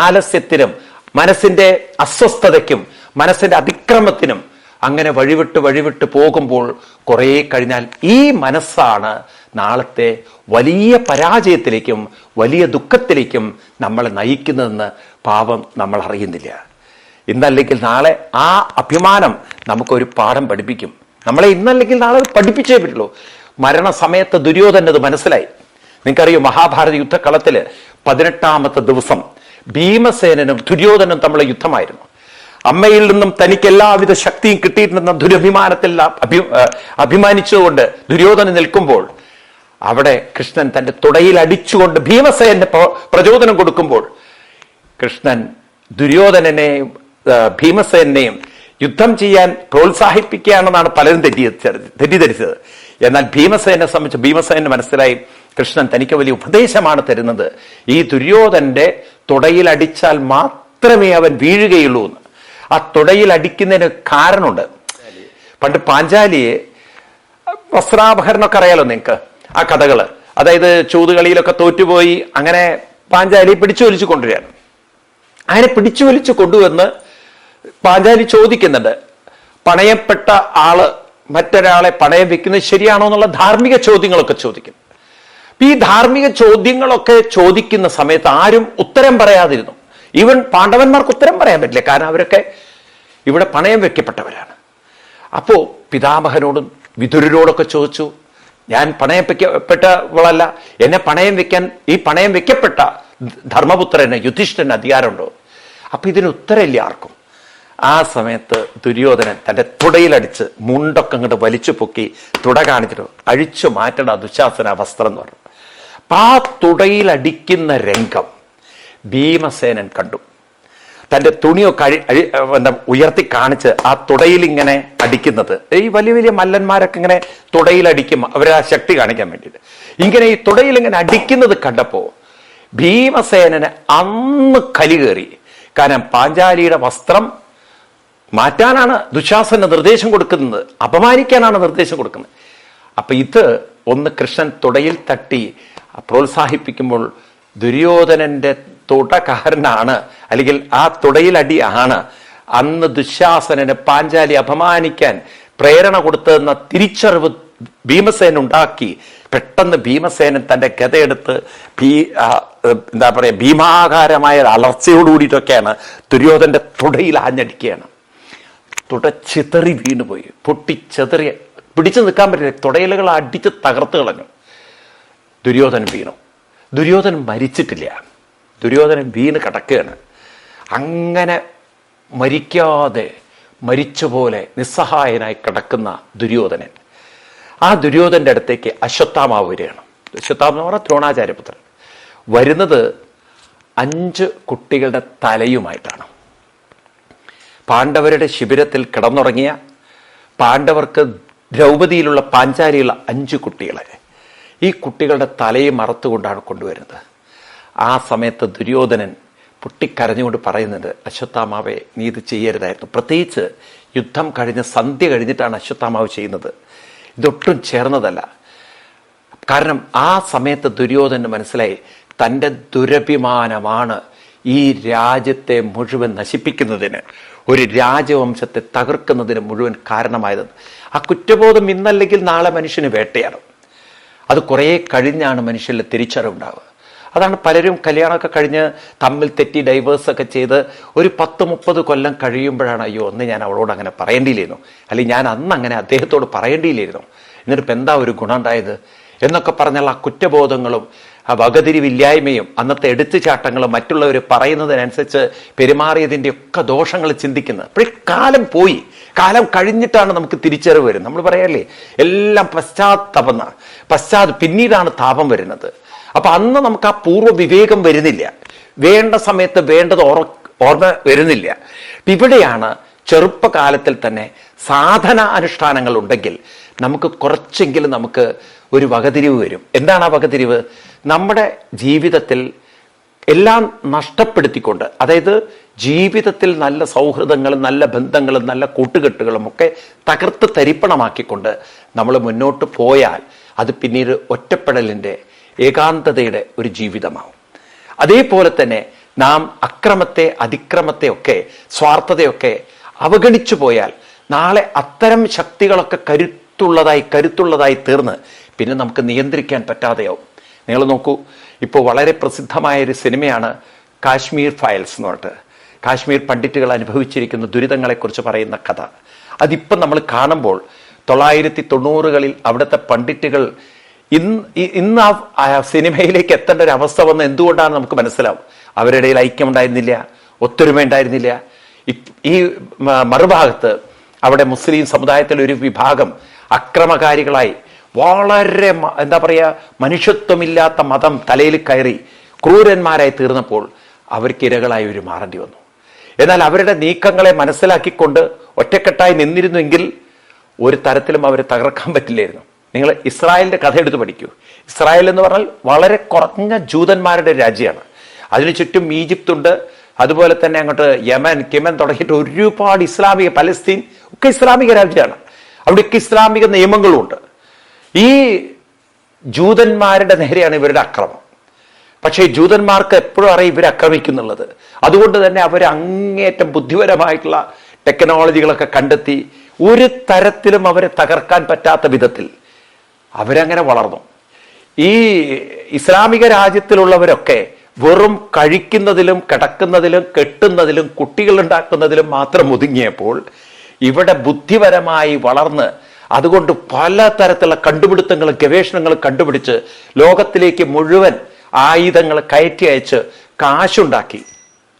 ആലസ്യത്തിനും മനസ്സിന്റെ അസ്വസ്ഥതയ്ക്കും മനസ്സിന്റെ അതിക്രമത്തിനും അങ്ങനെ വഴിവിട്ട് പോകുമ്പോൾ കുറെ കഴിഞ്ഞാൽ ഈ മനസ്സാണ് നാളത്തെ വലിയ പരാജയത്തിലേക്കും വലിയ ദുഃഖത്തിലേക്കും നമ്മളെ നയിക്കുന്നതെന്ന് പാവം നമ്മൾ അറിയുന്നില്ല. ഇന്നല്ലെങ്കിൽ നാളെ ആ അഭിമാനം നമുക്കൊരു പാഠം പഠിപ്പിക്കും. നമ്മളെ ഇന്നല്ലെങ്കിൽ നാളെ പഠിപ്പിച്ചേ പറ്റുള്ളൂ. മരണസമയത്ത് ദുര്യോധനത് മനസ്സിലായി. നിങ്ങൾക്കറിയോ, മഹാഭാരത യുദ്ധക്കളത്തില് 18-ാമത്തെ ദിവസം ഭീമസേനനും ദുര്യോധനും തമ്മിലുള്ള യുദ്ധമായിരുന്നു. അമ്മയിൽ നിന്നും തനിക്ക് എല്ലാവിധ ശക്തിയും കിട്ടിയിട്ടുണ്ടെന്ന ദുരഭിമാനത്തിൽ അഭിമാനിച്ചുകൊണ്ട് ദുര്യോധനൻ നിൽക്കുമ്പോൾ അവിടെ കൃഷ്ണൻ തന്റെ തുടയിൽ അടിച്ചുകൊണ്ട് ഭീമസേന പ്രചോദനം കൊടുക്കുമ്പോൾ കൃഷ്ണൻ ദുര്യോധനനെയും ഭീമസേനെയും യുദ്ധം ചെയ്യാൻ പ്രോത്സാഹിപ്പിക്കുകയാണെന്നാണ് പലരും തെറ്റിദ്ധരിച്ചത്. എന്നാൽ ഭീമസേനെ സംബന്ധിച്ച് ഭീമസേന മനസ്സിലായി, കൃഷ്ണൻ തനിക്ക് വലിയ ഉപദേശമാണ് തരുന്നത്. ഈ ദുര്യോധനന്റെ തുടയിൽ അടിച്ചാൽ മാത്രമേ അവൻ വീഴുകയുള്ളൂ എന്ന്. ആ തുടയിൽ അടിക്കുന്നതിന് കാരണമുണ്ട്. പണ്ട് പാഞ്ചാലിയെ വസ്ത്രാപഹരണമൊക്കെ അറിയാലോ നിങ്ങൾക്ക്, ആ കഥകള്. അതായത് ചൂതുകളിയിലൊക്കെ തോറ്റുപോയി അങ്ങനെ പാഞ്ചാലിയെ പിടിച്ചു വലിച്ചു കൊണ്ടുവരികയാണ്. അങ്ങനെ പിടിച്ചു വലിച്ചു കൊണ്ടുവന്ന് പാഞ്ചാലി ചോദിക്കുന്നുണ്ട്, പണയപ്പെട്ട ആള് മറ്റൊരാളെ പണയം വെക്കുന്നത് ശരിയാണോ എന്നുള്ള ധാർമ്മിക ചോദ്യങ്ങളൊക്കെ ചോദിക്കും. ഈ ധാർമ്മിക ചോദ്യങ്ങളൊക്കെ ചോദിക്കുന്ന സമയത്ത് ആരും ഉത്തരം പറയാതിരുന്നു. ഈവൻ പാണ്ഡവന്മാർക്ക് ഉത്തരം പറയാൻ പറ്റില്ല, കാരണം അവരൊക്കെ ഇവിടെ പണയം വെക്കപ്പെട്ടവരാണ്. അപ്പോ പിതാമഹനോടും വിതുരരോടൊക്കെ ചോദിച്ചു, ഞാൻ പണയം വെക്കപ്പെട്ടവളല്ല, എന്നെ പണയം വെക്കാൻ ഈ പണയം വെക്കപ്പെട്ട ധർമ്മപുത്രന് യുധിഷ്ഠിരന് അധികാരമുണ്ടോ? അപ്പൊ ഇതിന് ഉത്തരമില്ല ആർക്കും. ആ സമയത്ത് ദുര്യോധനൻ തന്റെ തുടയിലടിച്ച് മുണ്ടൊക്കെ അങ്ങോട്ട് വലിച്ചു പൊക്കി തുട കാണിച്ചിട്ട് അഴിച്ചു മാറ്റണ ദുശാസന വസ്ത്രം എന്ന് പറഞ്ഞു. അപ്പൊ ആ തുടയിലടിക്കുന്ന രംഗം ഭീമസേനൻ കണ്ടു. തന്റെ തുണിയൊക്കെ ഉയർത്തി കാണിച്ച് ആ തുടയിൽ ഇങ്ങനെ അടിക്കുന്നത്, ഈ വലിയ വലിയ മല്ലന്മാരൊക്കെ ഇങ്ങനെ തുടയിലടിക്കും, അവരെ ആ ശക്തി കാണിക്കാൻ വേണ്ടിയിട്ട് ഇങ്ങനെ ഈ തുടയിൽ ഇങ്ങനെ അടിക്കുന്നത് കണ്ടപ്പോ ഭീമസേനന് അന്ന് കലി കയറി. കാരണം പാഞ്ചാലിയുടെ വസ്ത്രം മാറ്റാനാണ് ദുശാസന നിർദ്ദേശം കൊടുക്കുന്നത്, അപമാനിക്കാനാണ് നിർദ്ദേശം കൊടുക്കുന്നത്. അപ്പൊ ഇത് ഒന്ന് കൃഷ്ണൻ തുടയിൽ തട്ടി പ്രോത്സാഹിപ്പിക്കുമ്പോൾ ദുര്യോധനന്റെ തുടകാരനാണ്, അല്ലെങ്കിൽ ആ തുടയിലടി ആണ് അന്ന് ദുശാസനന് പാഞ്ചാലി അപമാനിക്കാൻ പ്രേരണ കൊടുത്തതെന്ന തിരിച്ചറിവ് ഭീമസേന ഉണ്ടാക്കി. പെട്ടെന്ന് ഭീമസേനൻ തന്റെ ഗതയെടുത്ത് എന്താ പറയാ ഭീമാകാരമായ അലർച്ചയോടുകൂടിയിട്ടൊക്കെയാണ് ദുര്യോധന്റെ തുടയിൽ ആഞ്ഞടിക്കുകയാണ്. തുട ചിതറി വീണുപോയി, പൊട്ടിച്ചെതറിയ, പിടിച്ചു നിൽക്കാൻ പറ്റില്ല, തുടയിലുകൾ അടിച്ച് തകർത്ത് കളഞ്ഞു. ദുര്യോധനൻ വീണു. ദുര്യോധനൻ മരിച്ചിട്ടില്ല, ദുര്യോധനൻ വീണ് കിടക്കുകയാണ്. അങ്ങനെ മരിക്കാതെ മരിച്ചുപോലെ നിസ്സഹായനായി കിടക്കുന്ന ദുര്യോധനൻ, ആ ദുര്യോധന്റെ അടുത്തേക്ക് അശ്വത്ഥാമാവ് വരികയാണ്. അശ്വത്ഥാമ എന്ന് പറഞ്ഞാൽ ദ്രോണാചാര്യപുത്രൻ. വരുന്നത് 5 കുട്ടികളുടെ തലയുമായിട്ടാണ്. പാണ്ഡവരുടെ ശിബിരത്തിൽ കിടന്നുറങ്ങിയ പാണ്ഡവർക്ക് ദ്രൗപദിയിലുള്ള പാഞ്ചാലിയുള്ള 5 കുട്ടികളെ ഈ കുട്ടികളുടെ തലയെ മറത്തുകൊണ്ടാണ് കൊണ്ടുവരുന്നത്. ആ സമയത്ത് ദുര്യോധനൻ പൊട്ടിക്കരഞ്ഞുകൊണ്ട് പറയുന്നുണ്ട്, അശ്വത്ഥാമാവേ നീ ഇത് ചെയ്യരുതായിരുന്നു. പ്രത്യേകിച്ച് യുദ്ധം കഴിഞ്ഞ് സന്ധ്യ കഴിഞ്ഞിട്ടാണ് അശ്വത്ഥാമാവ് ചെയ്യുന്നത്. ഇതൊട്ടും ചേർന്നതല്ല. കാരണം ആ സമയത്ത് ദുര്യോധനന് മനസ്സിലായി തൻ്റെ ദുരഭിമാനമാണ് ഈ രാജ്യത്തെ മുഴുവൻ നശിപ്പിക്കുന്നതിന്, ഒരു രാജവംശത്തെ തകർക്കുന്നതിന് മുഴുവൻ കാരണമായത്. ആ കുറ്റബോധം ഇന്നല്ലെങ്കിൽ നാളെ മനുഷ്യന് വേട്ടയാണ്. അത് കുറേ കഴിഞ്ഞാണ് മനുഷ്യരിൽ തിരിച്ചറിവുണ്ടാവുക. അതാണ് പലരും കല്യാണമൊക്കെ കഴിഞ്ഞ് തമ്മിൽ തെറ്റി ഡൈവേഴ്സൊക്കെ ചെയ്ത് ഒരു 10-30 കൊല്ലം കഴിയുമ്പോഴാണ്, അയ്യോ ഒന്ന് ഞാൻ അവളോട് അങ്ങനെ പറയേണ്ടിയില്ലായിരുന്നു, അല്ലെങ്കിൽ ഞാൻ അന്ന് അങ്ങനെ അദ്ദേഹത്തോട് പറയേണ്ടിയില്ലായിരുന്നു, എന്നിട്ടിപ്പോൾ എന്താ ഒരു ഗുണം ഉണ്ടായത് എന്നൊക്കെ പറഞ്ഞുള്ള ആ കുറ്റബോധങ്ങളും ആ വകതിരിവില്ലായ്മയും അന്നത്തെ എടുത്തുചാട്ടങ്ങളും മറ്റുള്ളവർ പറയുന്നതിനനുസരിച്ച് പെരുമാറിയതിൻ്റെ ഒക്കെ ദോഷങ്ങൾ ചിന്തിക്കുന്നത്. അപ്പോഴേ കാലം പോയി, കാലം കഴിഞ്ഞിട്ടാണ് നമുക്ക് തിരിച്ചറിവ് വരുന്നത്. നമ്മൾ പറയല്ലേ എല്ലാം പിന്നീടാണ് താപം വരുന്നത്. അപ്പൊ അന്ന് നമുക്ക് ആ പൂർവ്വ വിവേകം വരുന്നില്ല, വേണ്ട സമയത്ത് വേണ്ടത് ഓർമ്മ വരുന്നില്ല. ഇവിടെയാണ് ചെറുപ്പകാലത്തിൽ തന്നെ സാധന അനുഷ്ഠാനങ്ങൾ ഉണ്ടെങ്കിൽ നമുക്ക് കുറച്ചെങ്കിലും നമുക്ക് ഒരു വകതിരിവ് വരും. എന്താണ് ആ വകതിരിവ്? നമ്മുടെ ജീവിതത്തിൽ എല്ലാം നഷ്ടപ്പെടുത്തിക്കൊണ്ട്, അതായത് ജീവിതത്തിൽ നല്ല സൗഹൃദങ്ങളും നല്ല ബന്ധങ്ങളും നല്ല കൂട്ടുകെട്ടുകളും ഒക്കെ തകർത്ത് തരിപ്പണമാക്കിക്കൊണ്ട് നമ്മൾ മുന്നോട്ട് പോയാൽ അത് പിന്നീട് ഒറ്റപ്പെടലിൻ്റെ ഏകാന്തതയുടെ ഒരു ജീവിതമാവും. അതേപോലെ തന്നെ നാം അക്രമത്തെ അതിക്രമത്തെ ഒക്കെ സ്വാർത്ഥതയൊക്കെ അവഗണിച്ചു പോയാൽ നാളെ അത്തരം ശക്തികളൊക്കെ കരുത്തുള്ളതായി തീർന്ന് പിന്നെ നമുക്ക് നിയന്ത്രിക്കാൻ പറ്റാതെയാവും. നിങ്ങൾ നോക്കൂ, ഇപ്പോൾ വളരെ പ്രസിദ്ധമായൊരു സിനിമയാണ് കാശ്മീർ ഫയൽസ് എന്ന് പറഞ്ഞിട്ട്. കാശ്മീർ പണ്ഡിറ്റുകൾ അനുഭവിച്ചിരിക്കുന്ന ദുരിതങ്ങളെക്കുറിച്ച് പറയുന്ന കഥ. അതിപ്പം നമ്മൾ കാണുമ്പോൾ 1990കളിൽ അവിടുത്തെ പണ്ഡിറ്റുകൾ ഇന്ന് ആ സിനിമയിലേക്ക് എത്തേണ്ട ഒരു അവസ്ഥ വന്ന് എന്തുകൊണ്ടാണ് നമുക്ക് മനസ്സിലാവും. അവരുടെ ഇടയിൽ ഐക്യമുണ്ടായിരുന്നില്ല, ഒത്തൊരുമ ഉണ്ടായിരുന്നില്ല. ഈ മറുഭാഗത്ത് അവിടെ മുസ്ലിം സമുദായത്തിലെ ഒരു വിഭാഗം അക്രമകാരികളായി വളരെ എന്താ പറയുക മനുഷ്യത്വമില്ലാത്ത മതം തലയിൽ കയറി ക്രൂരന്മാരായി തീർന്നപ്പോൾ അവർക്ക് ഇരകളായി ഒരു മാറേണ്ടി വന്നു. എന്നാൽ അവരുടെ നീക്കങ്ങളെ മനസ്സിലാക്കിക്കൊണ്ട് ഒറ്റക്കെട്ടായി നിന്നിരുന്നുവെങ്കിൽ ഒരു തരത്തിലും അവരെ തകർക്കാൻ പറ്റില്ലായിരുന്നു. നിങ്ങൾ ഇസ്രായേലിന്റെ കഥ എടുത്ത് പഠിക്കൂ. ഇസ്രായേൽ എന്ന് പറഞ്ഞാൽ വളരെ കുറഞ്ഞ ജൂതന്മാരുടെ രാജ്യമാണ്. അതിനു ചുറ്റും ഈജിപ്ത് ഉണ്ട്, അതുപോലെ തന്നെ അങ്ങോട്ട് യമൻ തുടങ്ങിയിട്ട് ഒരുപാട് ഇസ്ലാമിക, പലസ്തീൻ ഒക്കെ ഇസ്ലാമിക രാജ്യമാണ്. അവിടെയൊക്കെ ഇസ്ലാമിക നിയമങ്ങളുണ്ട്. ഈ ജൂതന്മാരുടെ നേരെയാണ് ഇവരുടെ അക്രമം. പക്ഷേ ജൂതന്മാർക്ക് എപ്പോഴും അറിയാം ഇവർ ആക്രമിക്കുന്നുള്ളത്. അതുകൊണ്ട് തന്നെ അവർ അങ്ങേയറ്റം ബുദ്ധിപരമായിട്ടുള്ള ടെക്നോളജികളൊക്കെ കണ്ടെത്തി ഒരു തരത്തിലും അവരെ തകർക്കാൻ പറ്റാത്ത വിധത്തിൽ അവരങ്ങനെ വളർന്നു. ഈ ഇസ്ലാമിക രാജ്യത്തിലുള്ളവരൊക്കെ വെറും കഴിക്കുന്നതിലും കിടക്കുന്നതിലും കെട്ടുന്നതിലും കുട്ടികൾ ഉണ്ടാക്കുന്നതിലും മാത്രം ഒതുങ്ങിയപ്പോൾ ഇവിടെ ബുദ്ധിപരമായി വളർന്ന് അതുകൊണ്ട് പലതരത്തിലുള്ള കണ്ടുപിടുത്തങ്ങളും ഗവേഷണങ്ങളും കണ്ടുപിടിച്ച് ലോകത്തിലേക്ക് മുഴുവൻ ആയുധങ്ങൾ കയറ്റി അയച്ച് കാശുണ്ടാക്കി.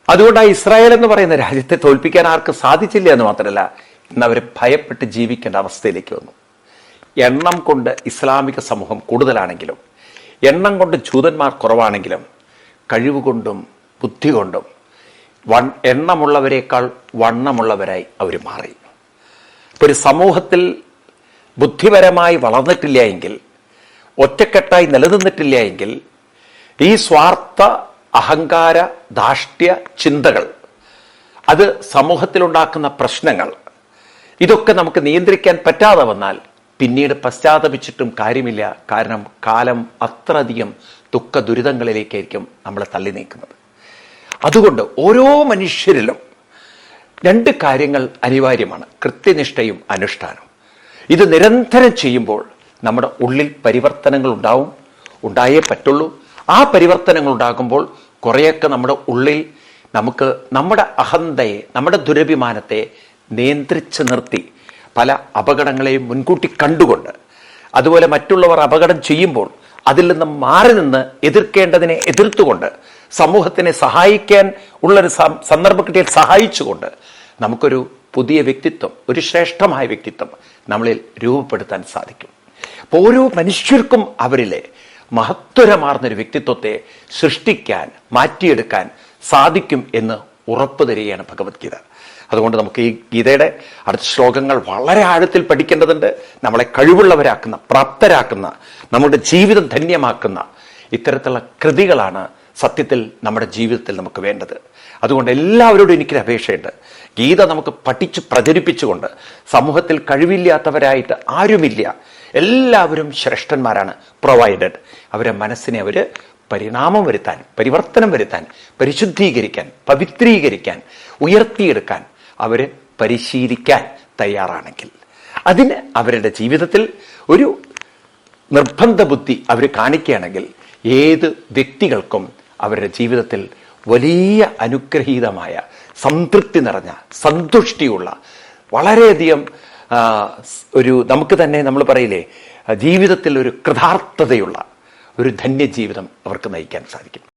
അതുകൊണ്ട് ആ ഇസ്രായേൽ എന്ന് പറയുന്ന രാജ്യത്തെ തോൽപ്പിക്കാൻ ആർക്കും സാധിച്ചില്ല എന്ന് മാത്രമല്ല, ഇന്ന് അവർ ഭയപ്പെട്ട് ജീവിക്കേണ്ട അവസ്ഥയിലേക്ക് വന്നു. എണ്ണം കൊണ്ട് ഇസ്ലാമിക സമൂഹം കൂടുതലാണെങ്കിലും എണ്ണം കൊണ്ട് ജൂതന്മാർ കുറവാണെങ്കിലും കഴിവുകൊണ്ടും ബുദ്ധി കൊണ്ടും എണ്ണമുള്ളവരെക്കാൾ വണ്ണമുള്ളവരായി അവർ മാറി. ഒരു സമൂഹത്തിൽ ബുദ്ധിപരമായി വളർന്നിട്ടില്ല എങ്കിൽ, ഒറ്റക്കെട്ടായി നിലനിന്നിട്ടില്ല എങ്കിൽ ഈ സ്വാർത്ഥ അഹങ്കാര ധാർഷ്ട്യ ചിന്തകൾ, അത് സമൂഹത്തിലുണ്ടാക്കുന്ന പ്രശ്നങ്ങൾ, ഇതൊക്കെ നമുക്ക് നിയന്ത്രിക്കാൻ പറ്റാതെ വന്നാൽ പിന്നീട് പശ്ചാത്തപിച്ചിട്ടും കാര്യമില്ല. കാരണം കാലം അത്രയധികം ദുഃഖ ദുരിതങ്ങളിലേക്കായിരിക്കും നമ്മളെ തള്ളി നീക്കുന്നത്. അതുകൊണ്ട് ഓരോ മനുഷ്യരിലും 2 കാര്യങ്ങൾ അനിവാര്യമാണ്: കൃത്യനിഷ്ഠയും അനുഷ്ഠാനവും. ഇത് നിരന്തരം ചെയ്യുമ്പോൾ നമ്മുടെ ഉള്ളിൽ പരിവർത്തനങ്ങൾ ഉണ്ടായേ പറ്റുള്ളൂ. ആ പരിവർത്തനങ്ങൾ ഉണ്ടാകുമ്പോൾ കുറേയൊക്കെ നമ്മുടെ ഉള്ളിൽ നമുക്ക് നമ്മുടെ അഹന്തയെ, നമ്മുടെ ദുരഭിമാനത്തെ നിയന്ത്രിച്ച് നിർത്തി പല അപകടങ്ങളെയും മുൻകൂട്ടി കണ്ടുകൊണ്ട്, അതുപോലെ മറ്റുള്ളവർ അപകടം ചെയ്യുമ്പോൾ അതിൽ നിന്ന് മാറി നിന്ന് എതിർക്കേണ്ടതിനെ എതിർത്തുകൊണ്ട്, സമൂഹത്തിനെ സഹായിക്കാൻ ഉള്ളൊരു സന്ദർഭം കിട്ടിയാൽ സഹായിച്ചുകൊണ്ട് നമുക്കൊരു പുതിയ വ്യക്തിത്വം, ഒരു ശ്രേഷ്ഠമായ വ്യക്തിത്വം നമ്മളിൽ രൂപപ്പെടുത്താൻ സാധിക്കും. അപ്പോൾ ഓരോ മനുഷ്യർക്കും അവരിലെ മഹത്വരമാർന്നൊരു വ്യക്തിത്വത്തെ സൃഷ്ടിക്കാൻ, മാറ്റിയെടുക്കാൻ സാധിക്കും എന്ന് ഉറപ്പ് തരികയാണ് ഭഗവത്ഗീത. അതുകൊണ്ട് നമുക്ക് ഈ ഗീതയുടെ അടുത്ത ശ്ലോകങ്ങൾ വളരെ ആഴത്തിൽ പഠിക്കേണ്ടതുണ്ട്. നമ്മളെ കഴിവുള്ളവരാക്കുന്ന, പ്രാപ്തരാക്കുന്ന, നമ്മുടെ ജീവിതം ധന്യമാക്കുന്ന ഇത്തരത്തിലുള്ള കൃതികളാണ് സത്യത്തിൽ നമ്മുടെ ജീവിതത്തിൽ നമുക്ക് വേണ്ടത്. അതുകൊണ്ട് എല്ലാവരോടും എനിക്കൊരു അപേക്ഷയുണ്ട്. ഗീത നമുക്ക് പഠിച്ച് പ്രചരിപ്പിച്ചുകൊണ്ട് സമൂഹത്തിൽ കഴിവില്ലാത്തവരായിട്ട് ആരുമില്ല, എല്ലാവരും ശ്രേഷ്ഠന്മാരാണ്. പ്രൊവൈഡഡ് അവരെ മനസ്സിനെ അവർ പരിണാമം വരുത്താൻ, പരിവർത്തനം വരുത്താൻ, പരിശുദ്ധീകരിക്കാൻ, പവിത്രീകരിക്കാൻ, ഉയർത്തിയെടുക്കാൻ അവർ പരിശീലിക്കാൻ തയ്യാറാണെങ്കിൽ, അതിന് അവരുടെ ജീവിതത്തിൽ ഒരു നിർബന്ധ ബുദ്ധി അവർ കാണിക്കുകയാണെങ്കിൽ ഏത് വ്യക്തികൾക്കും അവരുടെ ജീവിതത്തിൽ വലിയ അനുഗ്രഹീതമായ, സംതൃപ്തി നിറഞ്ഞ, സന്തുഷ്ടിയുള്ള, വളരെയധികം ഒരു നമുക്ക് തന്നെ നമ്മൾ പറയില്ലേ, ജീവിതത്തിൽ ഒരു കൃതാർത്ഥതയുള്ള ഒരു ധന്യജീവിതം അവർക്ക് നയിക്കാൻ സാധിക്കും.